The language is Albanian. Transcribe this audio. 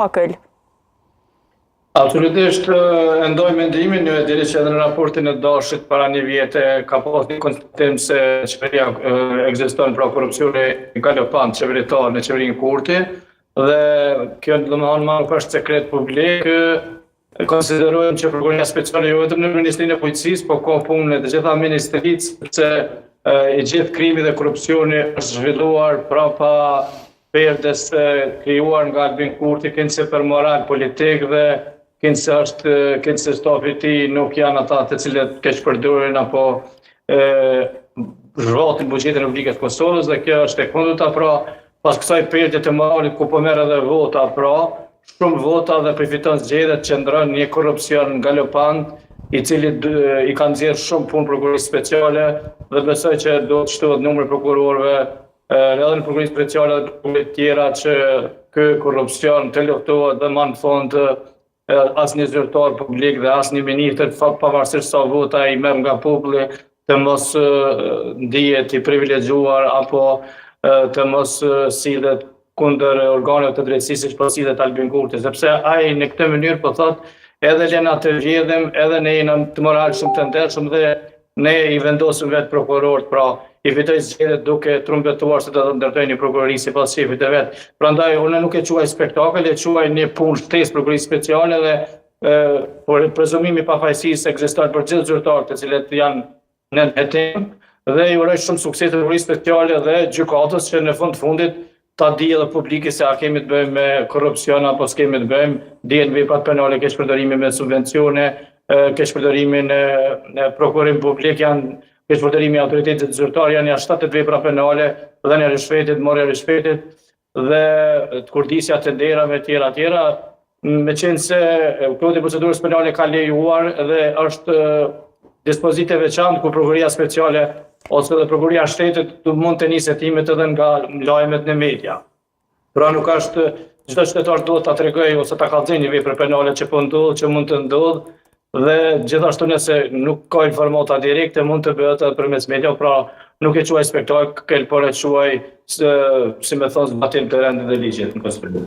spektakël. Absolutisht ndoj mendimin, e diri që edhe në raportin e dashit para një vjetë ka pas një konstatim se qeveria ekziston pra korrupsioni galopant qeveritar në qeverinë Kurti dhe kjo domethënë nuk është sekret publik. Konsiderojmë që prokuroria speciale jo vetëm në Ministrinë e Policisë, po ka punë në të gjitha ministritë, sepse i gjithë krimi dhe korrupsioni është zhvilluar prapa perdes krijuar nga Albin Kurti, kënaqëse për moral politik dhe kënaqëse stafi i tij nuk janë ata të cilët keq përdorin apo zhvatin buxhetin e Republikës së Kosovës dhe kjo është e kundërta, pra pas kësaj perdje të moralit ku po merr edhe vota, pra shumë vota dhe përfiton zgjedhjet që ndron një korrupsion galopant i cili i ka nxjerrë shumë punë prokurorisë speciale dhe besoj që do të shtohet numri prokurorëve edhe në prokurorisë speciale dhe prokurorit tjera që ky korrupsion të luftohet dhe më në fund asnjë zyrtar publik dhe asnjë ministër pavarësisht sa vota i merr nga populli të mos ndihet i privilegjuar apo të mos sillet kundër organeve të drejtësisë siç po sillet Albin Kurti, sepse ai në këtë mënyrë po thotë edhe le na të vjedhim, edhe ne jena të moralshëm të ndershëm dhe ne i vendosim vetë prokurorët, pra i fitoj zgjedhjet duke trumbetuar se do të ndërtojnë një prokurori sipas shefit e vet. Prandaj unë nuk e quaj spektakël, e quaj një punë shtesë prokurorisë speciale dhe por prezumimi i pafajësisë ekziston për gjithë zyrtarët të cilët janë në hetim dhe i uroj shumë sukses prokurorisë speciale dhe gjykatës që në fundit ta di edhe publiki se a kemi të bëjmë me korrupsion apo s'kemi të bëjmë, dihen veprat penale, keqpërdorimi me subvencione, keqpërdorimi në prokurim publik janë keqpërdorimi i autoritetit zyrtar janë jashtë vepra penale, dhënia e rishpetit, marrja e rishpetit dhe kurdisja të nderave tjera, meqense kodit e procedurës penale ka lejuar dhe është dispozite veçantë ku prokuroria speciale ose dhe prokuroria e shtetit mund të nisë hetimet edhe nga lajmet në media. Pra nuk është çdo qytetar duhet ta tregojë ose ta kallëzojë një vepër penale që po ndodh, që mund të ndodh dhe gjithashtu nëse nuk ka informata direkte mund të bëhet edhe përmes media, pra nuk e quaj spektakël, por e quaj si më thon zbatim të rendit dhe ligjit në Kosovë.